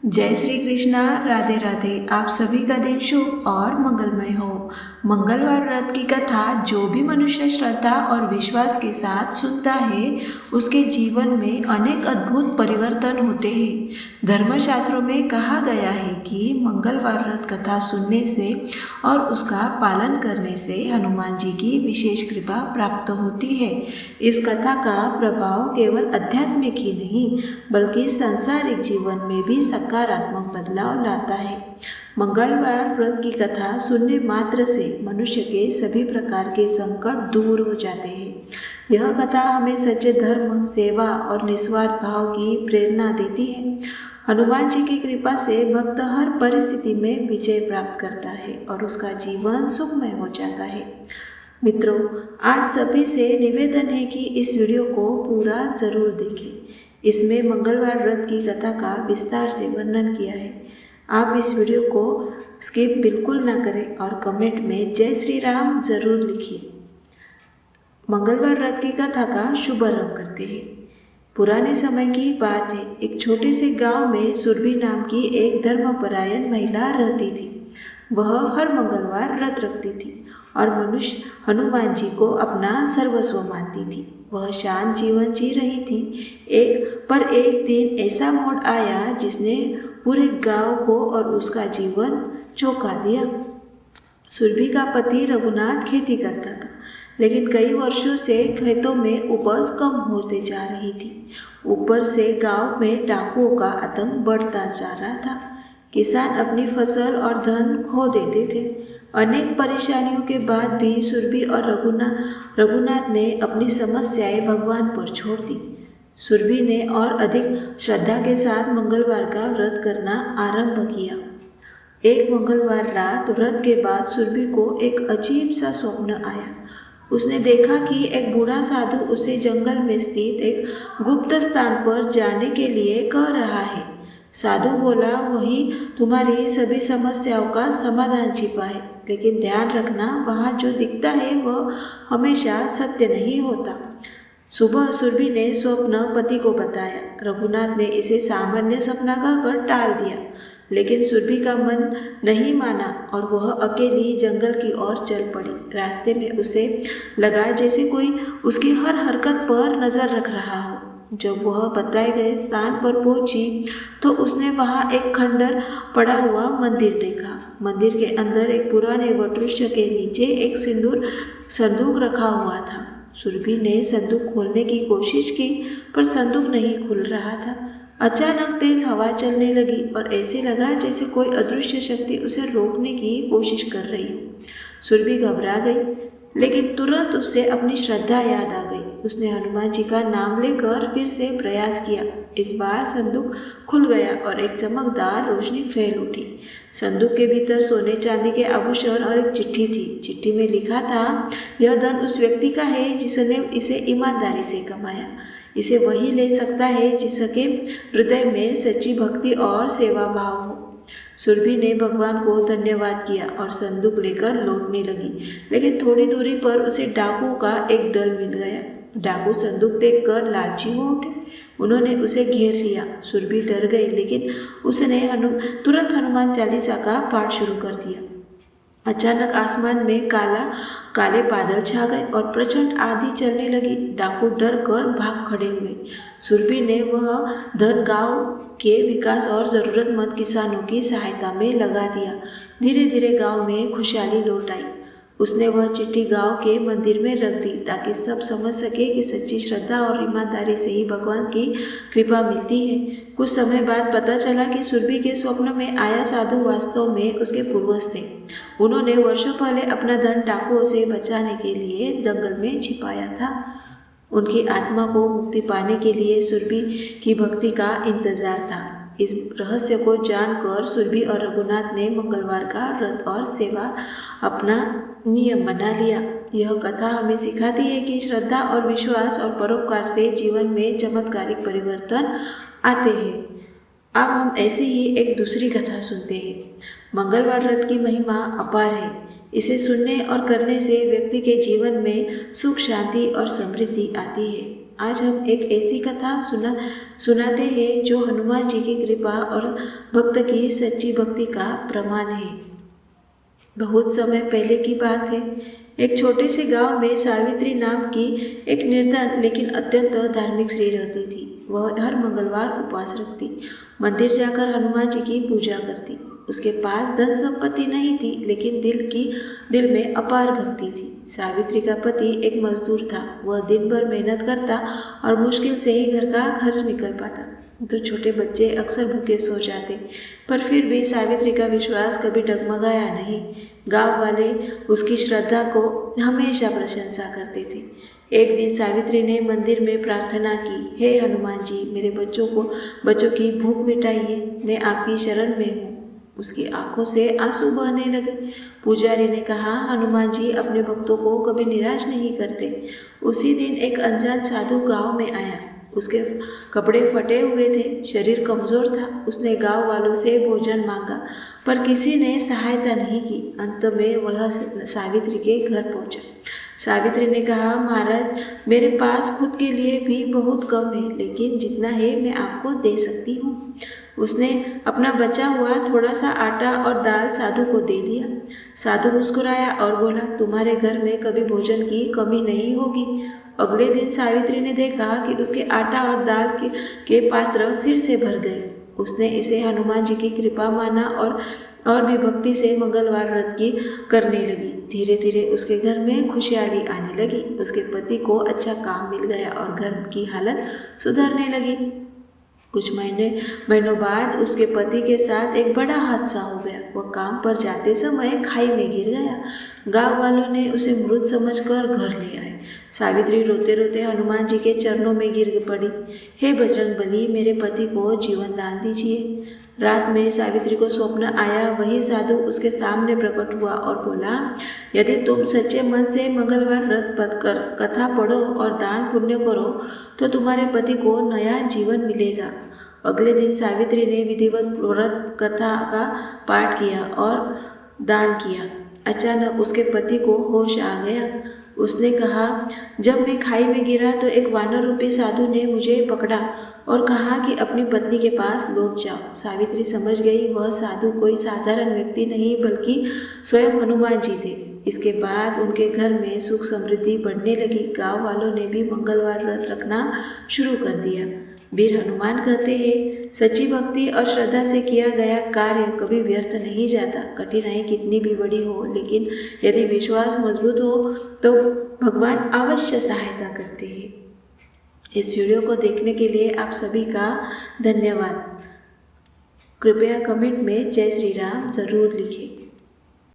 जय श्री कृष्णा। राधे राधे। आप सभी का दिन शुभ और मंगलमय हो। मंगलवार व्रत की कथा जो भी मनुष्य श्रद्धा और विश्वास के साथ सुनता है उसके जीवन में अनेक अद्भुत परिवर्तन होते हैं। धर्मशास्त्रों में कहा गया है कि मंगलवार व्रत कथा सुनने से और उसका पालन करने से हनुमान जी की विशेष कृपा प्राप्त होती है। इस कथा का प्रभाव केवल आध्यात्मिक ही नहीं बल्कि सांसारिक जीवन में भी सकारात्मक बदलाव लाता है। मंगलवार व्रत की कथा सुनने मात्र से मनुष्य के सभी प्रकार के संकट दूर हो जाते हैं। यह कथा हमें सच्चे धर्म, सेवा और निस्वार्थ भाव की प्रेरणा देती है। हनुमान जी की कृपा से भक्त हर परिस्थिति में विजय प्राप्त करता है और उसका जीवन सुखमय हो जाता है। मित्रों, आज सभी से निवेदन है कि इस वीडियो को पूरा जरूर देखें। इसमें मंगलवार व्रत की कथा का विस्तार से वर्णन किया है। आप इस वीडियो को स्किप बिल्कुल ना करें और कमेंट में जय श्री राम जरूर लिखिए। मंगलवार व्रत की कथा का शुभारंभ करते हैं। पुराने समय की बात है। एक छोटे से गांव में सुरभि नाम की एक धर्मपरायण महिला रहती थी। वह हर मंगलवार व्रत रखती थी और मनुष्य हनुमान जी को अपना सर्वस्व मानती थी। वह शांत जीवन जी रही थी। एक दिन ऐसा मोड़ आया जिसने पूरे गांव को और उसका जीवन चौंका दिया। सुरभि का पति रघुनाथ खेती करता था, लेकिन कई वर्षों से खेतों में उपज कम होते जा रही थी। ऊपर से गांव में डाकुओं का आतंक बढ़ता जा रहा था। किसान अपनी फसल और धन खो देते थे। अनेक परेशानियों के बाद भी सुरभि और रघुनाथ ने अपनी समस्याएं भगवान पर छोड़ दी। सुरभि ने और अधिक श्रद्धा के साथ मंगलवार का व्रत करना आरंभ किया। एक मंगलवार रात व्रत के बाद सुरभि को एक अजीब सा स्वप्न आया। उसने देखा कि एक बूढ़ा साधु उसे जंगल में स्थित एक गुप्त स्थान पर जाने के लिए कह रहा है। साधु बोला, वही तुम्हारी सभी समस्याओं का समाधान छिपा है, लेकिन ध्यान रखना, वहाँ जो दिखता है वह हमेशा सत्य नहीं होता। सुबह सुरभि ने स्वप्न पति को बताया। रघुनाथ ने इसे सामान्य सपना कहकर टाल दिया, लेकिन सुरभि का मन नहीं माना और वह अकेली जंगल की ओर चल पड़ी। रास्ते में उसे लगा जैसे कोई उसकी हर हरकत पर नजर रख रहा हो। जब वह बताए गए स्थान पर पहुंची तो उसने वहां एक खंडर पड़ा हुआ मंदिर देखा। मंदिर के अंदर एक पुराने वटवृक्ष के नीचे एक संदूक रखा हुआ था। सुरभि ने संदूक खोलने की कोशिश की, पर संदूक नहीं खुल रहा था। अचानक तेज हवा चलने लगी और ऐसे लगा जैसे कोई अदृश्य शक्ति उसे रोकने की कोशिश कर रही हो। सुरभि घबरा गई, लेकिन तुरंत उसे अपनी श्रद्धा याद आ गई। उसने हनुमान जी का नाम लेकर फिर से प्रयास किया। इस बार संदूक खुल गया और एक चमकदार रोशनी फैल उठी। संदूक के भीतर सोने चांदी के आभूषण और एक चिट्ठी थी। चिट्ठी में लिखा था, यह धन उस व्यक्ति का है जिसने इसे ईमानदारी से कमाया। इसे वही ले सकता है जिसके हृदय में सच्ची भक्ति और सेवा भाव हो। सुरभि ने भगवान को धन्यवाद किया और संदूक लेकर लौटने लगी, लेकिन थोड़ी दूरी पर उसे डाकुओं का एक दल मिल गया। डाकू संदूक देखकर लालची हो उठे। उन्होंने उसे घेर लिया। सुरभि डर गई, लेकिन उसने तुरंत हनुमान चालीसा का पाठ शुरू कर दिया। अचानक आसमान में काले बादल छा गए और प्रचंड आंधी चलने लगी। डाकू डर कर भाग खड़े हुए। सुरभि ने वह धन गांव के विकास और जरूरतमंद किसानों की सहायता में लगा दिया। धीरे धीरे गांव में खुशहाली लौट आई। उसने वह चिट्ठी गांव के मंदिर में रख दी ताकि सब समझ सके कि सच्ची श्रद्धा और ईमानदारी से ही भगवान की कृपा मिलती है। कुछ समय बाद पता चला कि सुरभि के स्वप्न में आया साधु वास्तव में उसके पूर्वज थे। उन्होंने वर्षों पहले अपना धन डाकुओं से बचाने के लिए जंगल में छिपाया था। उनकी आत्मा को मुक्ति पाने के लिए सुरभि की भक्ति का इंतजार था। इस रहस्य को जानकर सुरभि और रघुनाथ ने मंगलवार का व्रत और सेवा अपना नियम बना लिया। यह कथा हमें सिखाती है कि श्रद्धा और विश्वास और परोपकार से जीवन में चमत्कारिक परिवर्तन आते हैं। अब हम ऐसी ही एक दूसरी कथा सुनते हैं। मंगलवार व्रत की महिमा अपार है। इसे सुनने और करने से व्यक्ति के जीवन में सुख, शांति और समृद्धि आती है। आज हम एक ऐसी कथा सुनाते हैं जो हनुमान जी की कृपा और भक्त की सच्ची भक्ति का प्रमाण है। बहुत समय पहले की बात है। एक छोटे से गांव में सावित्री नाम की एक निर्धन लेकिन अत्यंत धार्मिक स्त्री रहती थी। वह हर मंगलवार उपवास रखती, मंदिर जाकर हनुमान जी की पूजा करती। उसके पास धन संपत्ति नहीं थी, लेकिन दिल में अपार भक्ति थी। सावित्री का पति एक मजदूर था। वह दिन भर मेहनत करता और मुश्किल से ही घर का खर्च निकल पाता। तो छोटे बच्चे अक्सर भूखे सो जाते, पर फिर भी सावित्री का विश्वास कभी डगमगाया नहीं। गांव वाले उसकी श्रद्धा को हमेशा प्रशंसा करते थे। एक दिन सावित्री ने मंदिर में प्रार्थना की, हे हनुमान जी, मेरे बच्चों की भूख मिटाइए, मैं आपकी शरण में हूँ। उसकी आंखों से आंसू बहने लगे। पुजारी ने कहा, हनुमान जी अपने भक्तों को कभी निराश नहीं करते। उसी दिन एक अनजान साधु गांव में आया। उसके कपड़े फटे हुए थे, शरीर कमजोर था। उसने गांव वालों से भोजन मांगा, पर किसी ने सहायता नहीं की। अंत में वह सावित्री के घर पहुंचा। सावित्री ने कहा, महाराज, मेरे पास खुद के लिए भी बहुत कम है, लेकिन जितना है मैं आपको दे सकती हूँ। उसने अपना बचा हुआ थोड़ा सा आटा और दाल साधु को दे दिया। साधु मुस्कुराया और बोला, तुम्हारे घर में कभी भोजन की कमी नहीं होगी। अगले दिन सावित्री ने देखा कि उसके आटा और दाल के पात्र फिर से भर गए। उसने इसे हनुमान जी की कृपा माना और भी भक्ति से मंगलवार व्रत की करने लगी। धीरे धीरे उसके घर में खुशहाली आने लगी। उसके पति को अच्छा काम मिल गया और घर की हालत सुधरने लगी। कुछ महीनों बाद उसके पति के साथ एक बड़ा हादसा हो गया। वह काम पर जाते समय खाई में गिर गया। गांव वालों ने उसे मृत समझकर घर ले आए। सावित्री रोते रोते हनुमान जी के चरणों में गिर पड़ी। हे बजरंगबली, मेरे पति को जीवन दान दीजिए। रात में सावित्री को स्वप्न आया। वही साधु उसके सामने प्रकट हुआ और बोला, यदि तुम सच्चे मन से मंगलवार व्रत कर कथा पढ़ो और दान पुण्य करो तो तुम्हारे पति को नया जीवन मिलेगा। अगले दिन सावित्री ने विधिवत व्रत कथा का पाठ किया और दान किया। अचानक उसके पति को होश आ गया। उसने कहा, जब मैं खाई में गिरा तो एक वानर रूपी साधु ने मुझे पकड़ा और कहा कि अपनी पत्नी के पास लौट जाओ। सावित्री समझ गई वह साधु कोई साधारण व्यक्ति नहीं बल्कि स्वयं हनुमान जी थे। इसके बाद उनके घर में सुख समृद्धि बढ़ने लगी। गांव वालों ने भी मंगलवार व्रत रखना शुरू कर दिया। वीर हनुमान कहते हैं, सच्ची भक्ति और श्रद्धा से किया गया कार्य कभी व्यर्थ नहीं जाता। कठिनाई कितनी भी बड़ी हो, लेकिन यदि विश्वास मजबूत हो तो भगवान अवश्य सहायता करते हैं। इस वीडियो को देखने के लिए आप सभी का धन्यवाद। कृपया कमेंट में जय श्री राम जरूर लिखें।